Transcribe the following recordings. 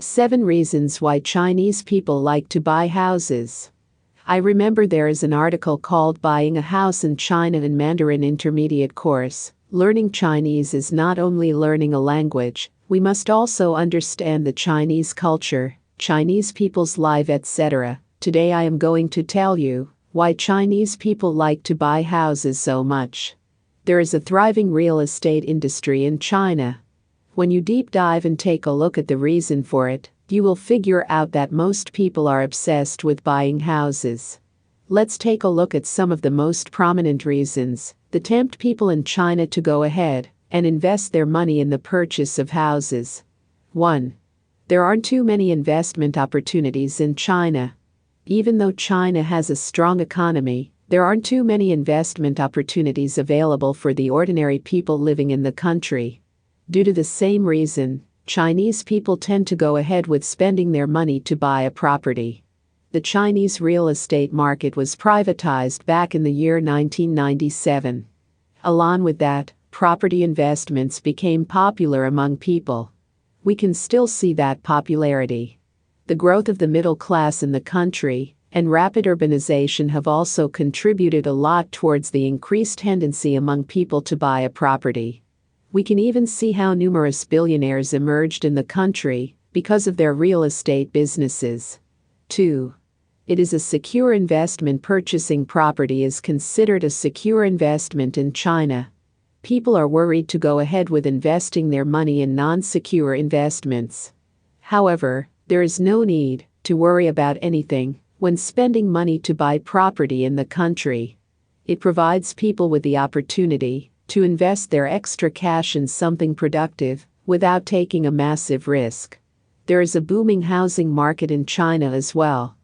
7 Reasons Why Chinese People Like to Buy Houses. I remember there is an article called Buying a House in China in Mandarin Intermediate Course. Learning Chinese is not only learning a language, we must also understand the Chinese culture, Chinese people's life, etc. Today I am going to tell you why Chinese people like to buy houses so much. There is a thriving real estate industry in China. When you deep dive and take a look at the reason for it, you will figure out that most people are obsessed with buying houses. Let's take a look at some of the most prominent reasons that tempt people in China to go ahead and invest their money in the purchase of houses. 1. There aren't too many investment opportunities in China. Even though China has a strong economy, there aren't too many investment opportunities available for the ordinary people living in the country. Due to the same reason, Chinese people tend to go ahead with spending their money to buy a property. The Chinese real estate market was privatized back in the year 1997. Along with that, property investments became popular among people. We can still see that popularity. The growth of the middle class in the country and rapid urbanization have also contributed a lot towards the increased tendency among people to buy a property. We can even see how numerous billionaires emerged in the country because of their real estate businesses. 2. It is a secure investment. Purchasing property is considered a secure investment in China. People are worried to go ahead with investing their money in non-secure investments. However, there is no need to worry about anything when spending money to buy property in the country. It provides people with the opportunity to invest their extra cash in something productive without taking a massive risk. There is a booming housing market in China as well.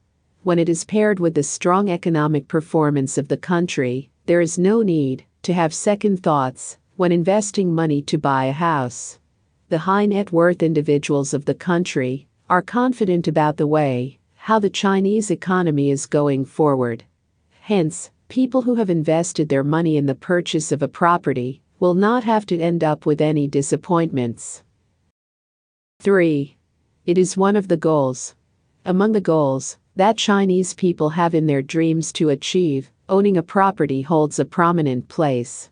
When it is paired with the strong economic performance of the country, there is no need to have second thoughts when investing money to buy a house. The high net worth individuals of the country are confident about the way how the Chinese economy is going forward. Hence, people who have invested their money in the purchase of a property will not have to end up with any disappointments. 3. It is one of the goals. Among the goals that Chinese people have in their dreams to achieve, owning a property holds a prominent place.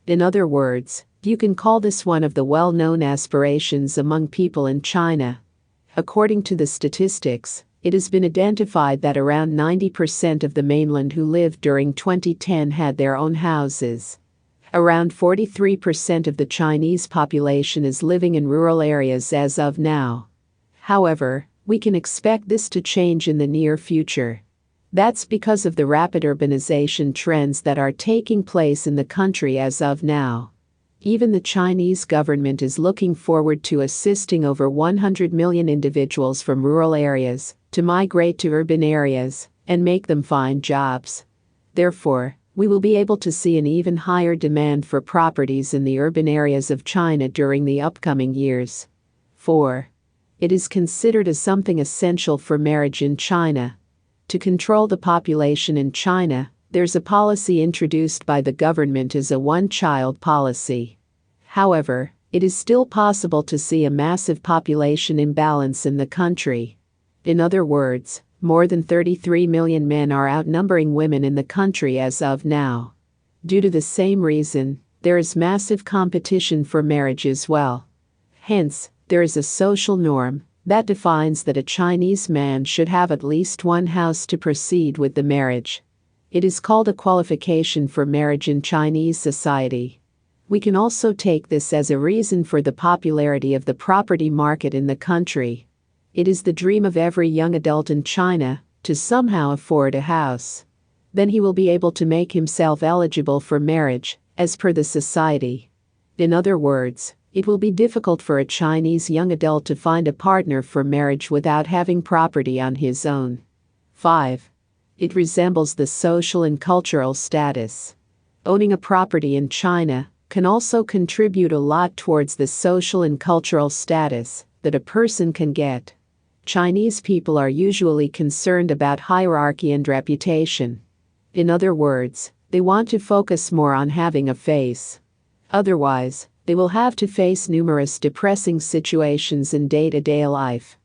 In other words, you can call this one of the well-known aspirations among people in China. According to the statistics, it has been identified that around 90% of the mainland who lived during 2010 had their own houses. Around 43% of the Chinese population is living in rural areas as of now. However, we can expect this to change in the near future. That's because of the rapid urbanization trends that are taking place in the country as of now. Even the Chinese government is looking forward to assisting over 100 million individuals from rural areas to migrate to urban areas and make them find jobs. Therefore, we will be able to see an even higher demand for properties in the urban areas of China during the upcoming years. 4. It is considered as something essential for marriage in China. To control the population in China, there's a policy introduced by the government as a one-child policy. However, it is still possible to see a massive population imbalance in the country. In other words, more than 33 million men are outnumbering women in the country as of now. Due to the same reason, there is massive competition for marriage as well. Hence, there is a social norm that defines that a Chinese man should have at least one house to proceed with the marriage. It is called a qualification for marriage in Chinese society. We can also take this as a reason for the popularity of the property market in the country. It is the dream of every young adult in China to somehow afford a house. Then he will be able to make himself eligible for marriage, as per the society. In other words, it will be difficult for a Chinese young adult to find a partner for marriage without having property on his own. 5. It resembles the social and cultural status. Owning a property in China can also contribute a lot towards the social and cultural status that a person can get. Chinese people are usually concerned about hierarchy and reputation. In other words, they want to focus more on having a face. Otherwise, they will have to face numerous depressing situations in day-to-day life.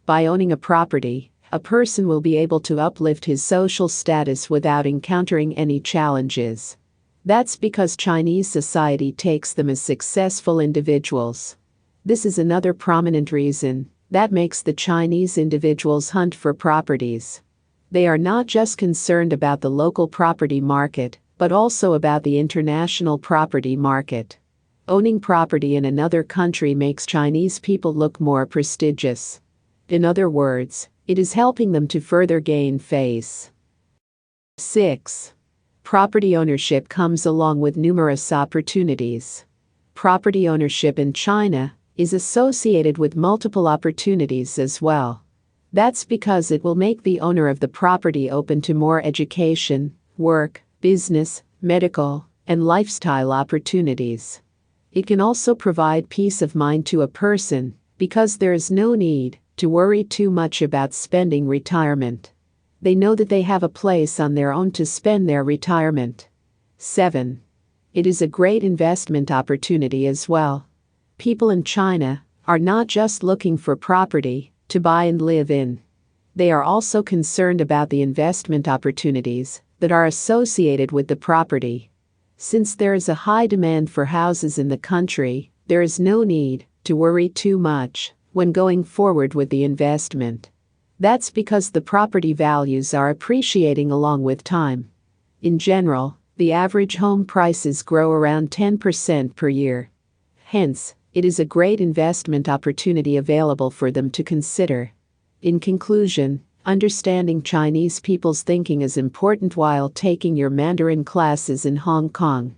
By owning a property, a person will be able to uplift his social status without encountering any challenges. That's because Chinese society takes them as successful individuals. This is another prominent reason that makes the Chinese individuals hunt for properties. They are not just concerned about the local property market, but also about the international property market. Owning property in another country makes Chinese people look more prestigious. In other words, it is helping them to further gain face. 6. Property ownership comes along with numerous opportunities. Property ownership in China is associated with multiple opportunities as well. That's because it will make the owner of the property open to more education, work, business, medical, and lifestyle opportunities. It can also provide peace of mind to a person because there is no need to worry too much about spending retirement. They know that they have a place on their own to spend their retirement. 7. It is a great investment opportunity as well. People in China are not just looking for property to buy and live in. They are also concerned about the investment opportunities that are associated with the property. Since there is a high demand for houses in the country, there is no need to worry too much when going forward with the investment. That's because the property values are appreciating along with time. In general, the average home prices grow around 10% per year. Hence, it is a great investment opportunity available for them to consider. In conclusion, understanding Chinese people's thinking is important while taking your Mandarin classes in Hong Kong.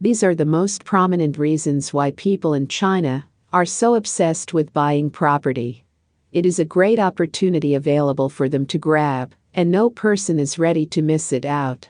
These are the most prominent reasons why people in China are so obsessed with buying property. It is a great opportunity available for them to grab, and no person is ready to miss it out.